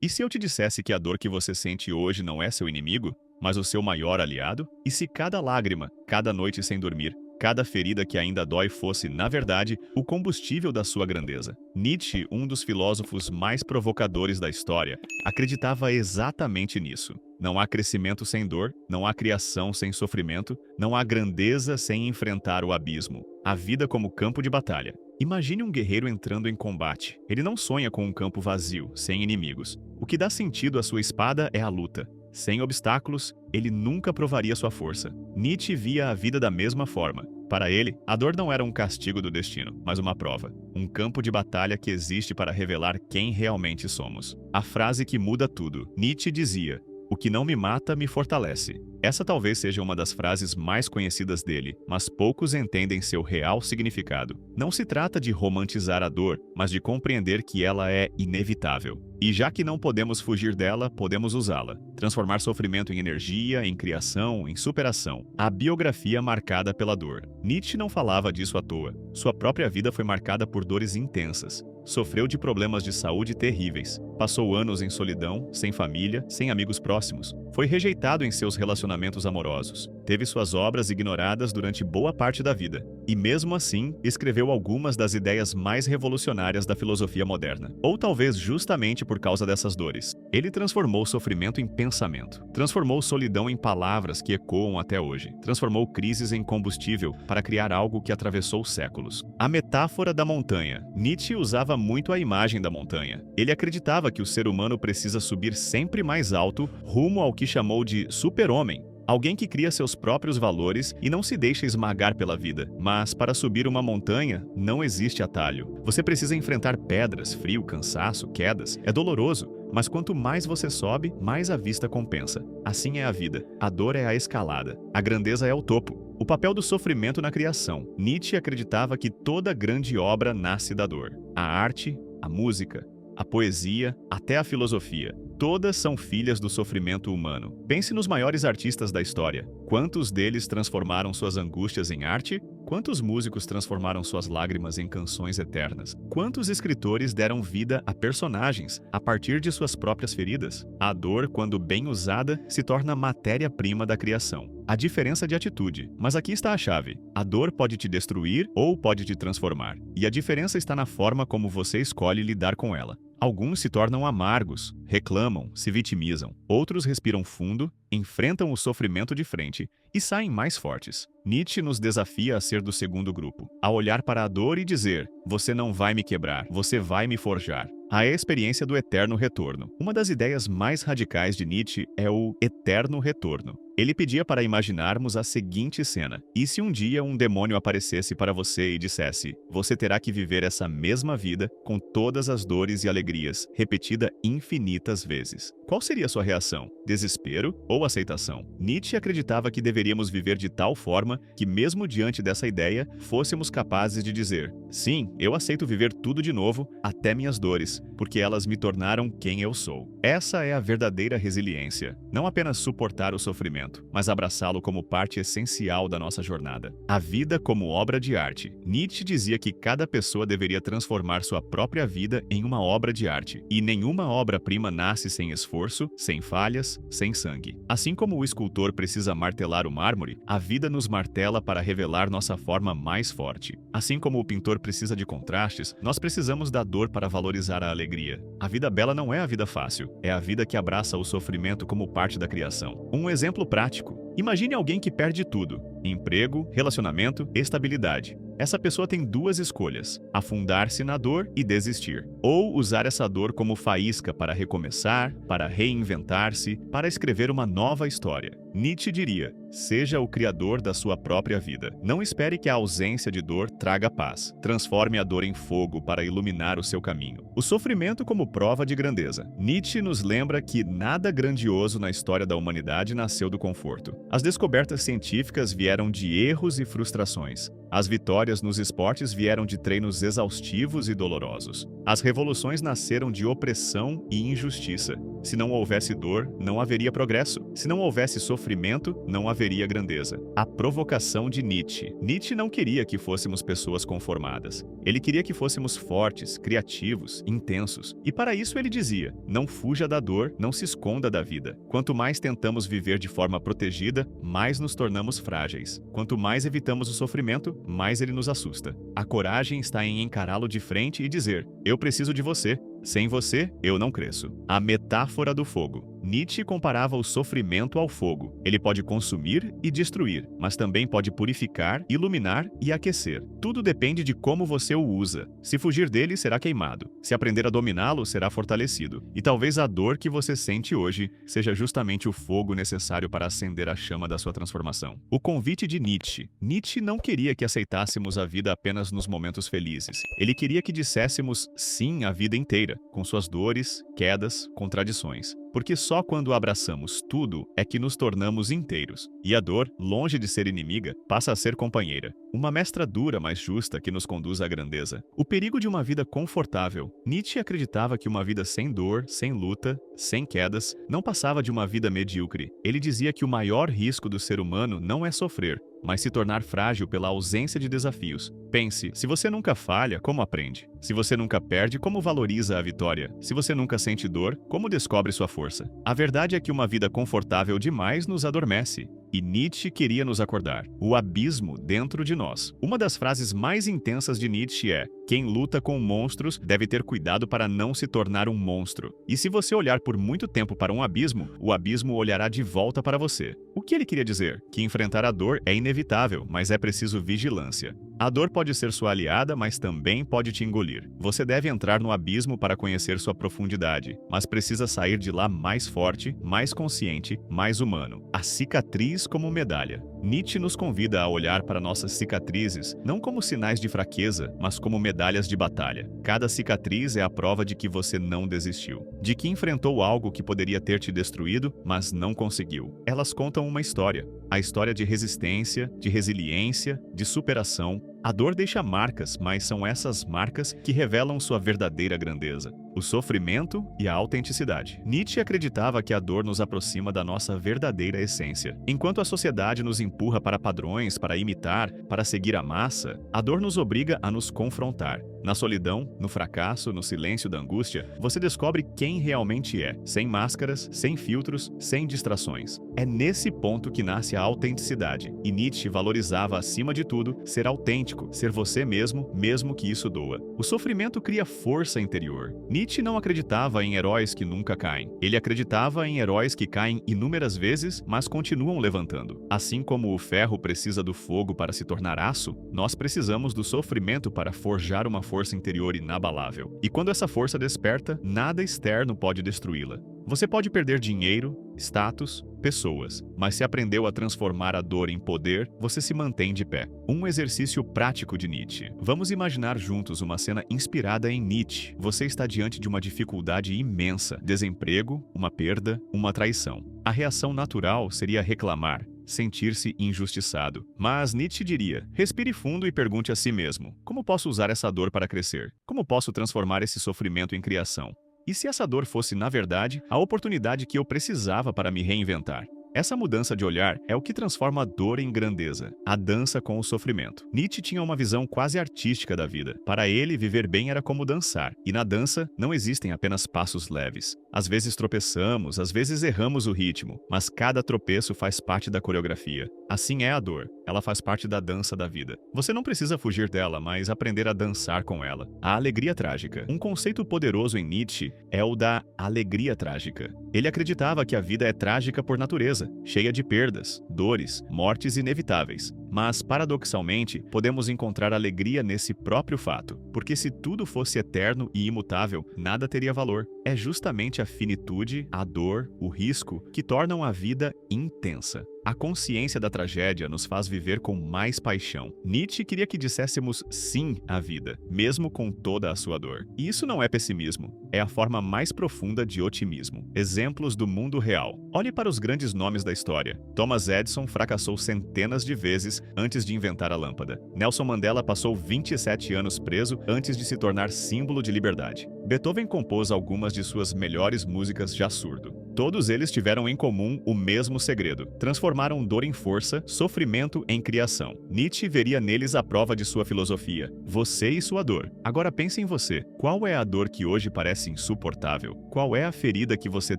E se eu te dissesse que a dor que você sente hoje não é seu inimigo, mas o seu maior aliado? E se cada lágrima, cada noite sem dormir, cada ferida que ainda dói fosse, na verdade, o combustível da sua grandeza? Nietzsche, um dos filósofos mais provocadores da história, acreditava exatamente nisso. Não há crescimento sem dor, não há criação sem sofrimento, não há grandeza sem enfrentar o abismo. A vida como campo de batalha. Imagine um guerreiro entrando em combate. Ele não sonha com um campo vazio, sem inimigos. O que dá sentido à sua espada é a luta. Sem obstáculos, ele nunca provaria sua força. Nietzsche via a vida da mesma forma. Para ele, a dor não era um castigo do destino, mas uma prova. Um campo de batalha que existe para revelar quem realmente somos. A frase que muda tudo. Nietzsche dizia: "O que não me mata, me fortalece." Essa talvez seja uma das frases mais conhecidas dele, mas poucos entendem seu real significado. Não se trata de romantizar a dor, mas de compreender que ela é inevitável. E já que não podemos fugir dela, podemos usá-la. Transformar sofrimento em energia, em criação, em superação. A biografia marcada pela dor. Nietzsche não falava disso à toa. Sua própria vida foi marcada por dores intensas. Sofreu de problemas de saúde terríveis. Passou anos em solidão, sem família, sem amigos próximos. Foi rejeitado em seus relacionamentos amorosos. Teve suas obras ignoradas durante boa parte da vida. E mesmo assim, escreveu algumas das ideias mais revolucionárias da filosofia moderna. Ou talvez justamente por causa dessas dores. Ele transformou sofrimento em pensamento. Transformou solidão em palavras que ecoam até hoje. Transformou crises em combustível para criar algo que atravessou séculos. A metáfora da montanha. Nietzsche usava muito a imagem da montanha. Ele acreditava que o ser humano precisa subir sempre mais alto, rumo ao que chamou de super-homem. Alguém que cria seus próprios valores e não se deixa esmagar pela vida. Mas para subir uma montanha, não existe atalho. Você precisa enfrentar pedras, frio, cansaço, quedas. É doloroso. Mas quanto mais você sobe, mais a vista compensa. Assim é a vida. A dor é a escalada. A grandeza é o topo. O papel do sofrimento na criação. Nietzsche acreditava que toda grande obra nasce da dor. A arte, a música, a poesia, até a filosofia. Todas são filhas do sofrimento humano. Pense nos maiores artistas da história. Quantos deles transformaram suas angústias em arte? Quantos músicos transformaram suas lágrimas em canções eternas? Quantos escritores deram vida a personagens a partir de suas próprias feridas? A dor, quando bem usada, se torna matéria-prima da criação. A diferença de atitude. Mas aqui está a chave. A dor pode te destruir ou pode te transformar. E a diferença está na forma como você escolhe lidar com ela. Alguns se tornam amargos, reclamam, se vitimizam. Outros respiram fundo, enfrentam o sofrimento de frente e saem mais fortes. Nietzsche nos desafia a ser do segundo grupo, a olhar para a dor e dizer: "Você não vai me quebrar, você vai me forjar." A experiência do eterno retorno. Uma das ideias mais radicais de Nietzsche é o eterno retorno. Ele pedia para imaginarmos a seguinte cena: e se um dia um demônio aparecesse para você e dissesse: "Você terá que viver essa mesma vida com todas as dores e alegrias, repetida infinitas vezes." Qual seria a sua reação? Desespero ou aceitação? Nietzsche acreditava que deveríamos viver de tal forma que, mesmo diante dessa ideia, fôssemos capazes de dizer: "Sim, eu aceito viver tudo de novo, até minhas dores, porque elas me tornaram quem eu sou." Essa é a verdadeira resiliência. Não apenas suportar o sofrimento, mas abraçá-lo como parte essencial da nossa jornada. A vida como obra de arte. Nietzsche dizia que cada pessoa deveria transformar sua própria vida em uma obra de arte. E nenhuma obra-prima nasce sem esforço, sem falhas, sem sangue. Assim como o escultor precisa martelar o mármore, a vida nos martela para revelar nossa forma mais forte. Assim como o pintor precisa de contrastes, nós precisamos da dor para valorizar a alegria. A vida bela não é a vida fácil, é a vida que abraça o sofrimento como parte da criação. Um exemplo prático. Imagine alguém que perde tudo: emprego, relacionamento, estabilidade. Essa pessoa tem duas escolhas: afundar-se na dor e desistir, ou usar essa dor como faísca para recomeçar, para reinventar-se, para escrever uma nova história. Nietzsche diria: seja o criador da sua própria vida. Não espere que a ausência de dor traga paz. Transforme a dor em fogo para iluminar o seu caminho. O sofrimento como prova de grandeza. Nietzsche nos lembra que nada grandioso na história da humanidade nasceu do conforto. As descobertas científicas vieram de erros e frustrações. As vitórias nos esportes vieram de treinos exaustivos e dolorosos. As revoluções nasceram de opressão e injustiça. Se não houvesse dor, não haveria progresso. Se não houvesse sofrimento, não haveria haveria grandeza. A provocação de Nietzsche. Nietzsche não queria que fôssemos pessoas conformadas. Ele queria que fôssemos fortes, criativos, intensos. E para isso ele dizia: não fuja da dor, não se esconda da vida. Quanto mais tentamos viver de forma protegida, mais nos tornamos frágeis. Quanto mais evitamos o sofrimento, mais ele nos assusta. A coragem está em encará-lo de frente e dizer: eu preciso de você. Sem você, eu não cresço. A metáfora do fogo. Nietzsche comparava o sofrimento ao fogo. Ele pode consumir e destruir, mas também pode purificar, iluminar e aquecer. Tudo depende de como você o usa. Se fugir dele, será queimado. Se aprender a dominá-lo, será fortalecido. E talvez a dor que você sente hoje seja justamente o fogo necessário para acender a chama da sua transformação. O convite de Nietzsche. Nietzsche não queria que aceitássemos a vida apenas nos momentos felizes. Ele queria que disséssemos sim a vida inteira, com suas dores, quedas, contradições. Porque só quando abraçamos tudo é que nos tornamos inteiros. E a dor, longe de ser inimiga, passa a ser companheira. Uma mestra dura, mas justa, que nos conduz à grandeza. O perigo de uma vida confortável. Nietzsche acreditava que uma vida sem dor, sem luta, sem quedas, não passava de uma vida medíocre. Ele dizia que o maior risco do ser humano não é sofrer, mas se tornar frágil pela ausência de desafios. Pense, se você nunca falha, como aprende? Se você nunca perde, como valoriza a vitória? Se você nunca sente dor, como descobre sua força? A verdade é que uma vida confortável demais nos adormece. E Nietzsche queria nos acordar. O abismo dentro de nós. Uma das frases mais intensas de Nietzsche é: quem luta com monstros deve ter cuidado para não se tornar um monstro. E se você olhar por muito tempo para um abismo, o abismo olhará de volta para você. O que ele queria dizer? Que enfrentar a dor é inevitável, mas é preciso vigilância. A dor pode ser sua aliada, mas também pode te engolir. Você deve entrar no abismo para conhecer sua profundidade, mas precisa sair de lá mais forte, mais consciente, mais humano. A cicatriz como medalha. Nietzsche nos convida a olhar para nossas cicatrizes não como sinais de fraqueza, mas como medalhas de batalha. Cada cicatriz é a prova de que você não desistiu, de que enfrentou algo que poderia ter te destruído, mas não conseguiu. Elas contam uma história. A história de resistência, de resiliência, de superação. A dor deixa marcas, mas são essas marcas que revelam sua verdadeira grandeza. O sofrimento e a autenticidade. Nietzsche acreditava que a dor nos aproxima da nossa verdadeira essência. Enquanto a sociedade nos empurra para padrões, para imitar, para seguir a massa, a dor nos obriga a nos confrontar. Na solidão, no fracasso, no silêncio da angústia, você descobre quem realmente é, sem máscaras, sem filtros, sem distrações. É nesse ponto que nasce a autenticidade, e Nietzsche valorizava acima de tudo ser autêntico, ser você mesmo, mesmo que isso doa. O sofrimento cria força interior. Nietzsche não acreditava em heróis que nunca caem. Ele acreditava em heróis que caem inúmeras vezes, mas continuam levantando. Assim como o ferro precisa do fogo para se tornar aço, nós precisamos do sofrimento para forjar uma força interior inabalável. E quando essa força desperta, nada externo pode destruí-la. Você pode perder dinheiro, status, pessoas, mas se aprendeu a transformar a dor em poder, você se mantém de pé. Um exercício prático de Nietzsche. Vamos imaginar juntos uma cena inspirada em Nietzsche. Você está diante de uma dificuldade imensa, desemprego, uma perda, uma traição. A reação natural seria reclamar, sentir-se injustiçado. Mas Nietzsche diria: respire fundo e pergunte a si mesmo: como posso usar essa dor para crescer? Como posso transformar esse sofrimento em criação? E se essa dor fosse, na verdade, a oportunidade que eu precisava para me reinventar? Essa mudança de olhar é o que transforma a dor em grandeza, a dança com o sofrimento. Nietzsche tinha uma visão quase artística da vida. Para ele, viver bem era como dançar. E na dança, não existem apenas passos leves. Às vezes tropeçamos, às vezes erramos o ritmo, mas cada tropeço faz parte da coreografia. Assim é a dor. Ela faz parte da dança da vida. Você não precisa fugir dela, mas aprender a dançar com ela. A alegria trágica. Um conceito poderoso em Nietzsche é o da alegria trágica. Ele acreditava que a vida é trágica por natureza, cheia de perdas, dores, mortes inevitáveis. Mas, paradoxalmente, podemos encontrar alegria nesse próprio fato, porque se tudo fosse eterno e imutável, nada teria valor. É justamente a finitude, a dor, o risco que tornam a vida intensa. A consciência da tragédia nos faz viver com mais paixão. Nietzsche queria que disséssemos sim à vida, mesmo com toda a sua dor. E isso não é pessimismo, é a forma mais profunda de otimismo. Exemplos do mundo real. Olhe para os grandes nomes da história. Thomas Edison fracassou centenas de vezes antes de inventar a lâmpada. Nelson Mandela passou 27 anos preso antes de se tornar símbolo de liberdade. Beethoven compôs algumas de suas melhores músicas já surdo. Todos eles tiveram em comum o mesmo segredo. Transformaram dor em força, sofrimento em criação. Nietzsche veria neles a prova de sua filosofia. Você e sua dor. Agora pense em você. Qual é a dor que hoje parece insuportável? Qual é a ferida que você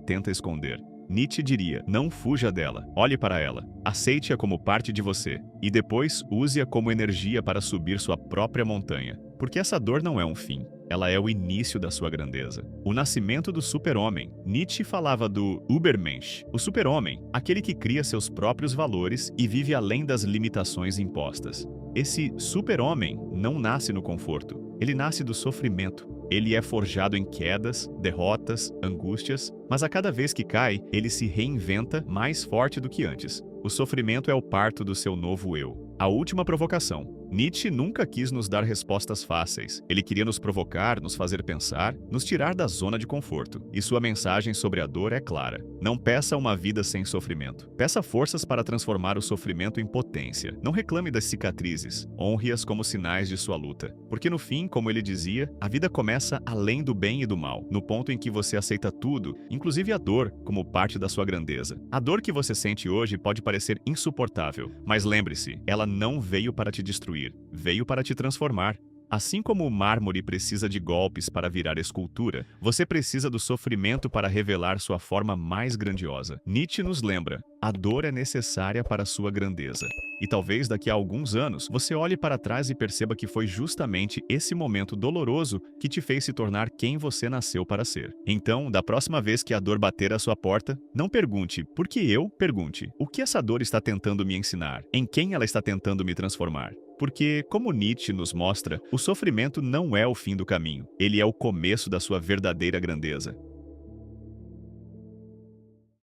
tenta esconder? Nietzsche diria, não fuja dela, olhe para ela, aceite-a como parte de você, e depois use-a como energia para subir sua própria montanha. Porque essa dor não é um fim, ela é o início da sua grandeza. O nascimento do super-homem. Nietzsche falava do Übermensch, o super-homem, aquele que cria seus próprios valores e vive além das limitações impostas. Esse super-homem não nasce no conforto, ele nasce do sofrimento. Ele é forjado em quedas, derrotas, angústias, mas a cada vez que cai, ele se reinventa mais forte do que antes. O sofrimento é o parto do seu novo eu. A última provocação. Nietzsche nunca quis nos dar respostas fáceis. Ele queria nos provocar, nos fazer pensar, nos tirar da zona de conforto. E sua mensagem sobre a dor é clara. Não peça uma vida sem sofrimento. Peça forças para transformar o sofrimento em potência. Não reclame das cicatrizes. Honre-as como sinais de sua luta. Porque no fim, como ele dizia, a vida começa além do bem e do mal, no ponto em que você aceita tudo, inclusive a dor, como parte da sua grandeza. A dor que você sente hoje pode parecer insuportável, mas lembre-se, ela não veio para te destruir, veio para te transformar. Assim como o mármore precisa de golpes para virar escultura, você precisa do sofrimento para revelar sua forma mais grandiosa. Nietzsche nos lembra, a dor é necessária para sua grandeza. E talvez daqui a alguns anos, você olhe para trás e perceba que foi justamente esse momento doloroso que te fez se tornar quem você nasceu para ser. Então, da próxima vez que a dor bater à sua porta, não pergunte, por que eu? Pergunte, o que essa dor está tentando me ensinar? Em quem ela está tentando me transformar? Porque, como Nietzsche nos mostra, o sofrimento não é o fim do caminho, ele é o começo da sua verdadeira grandeza.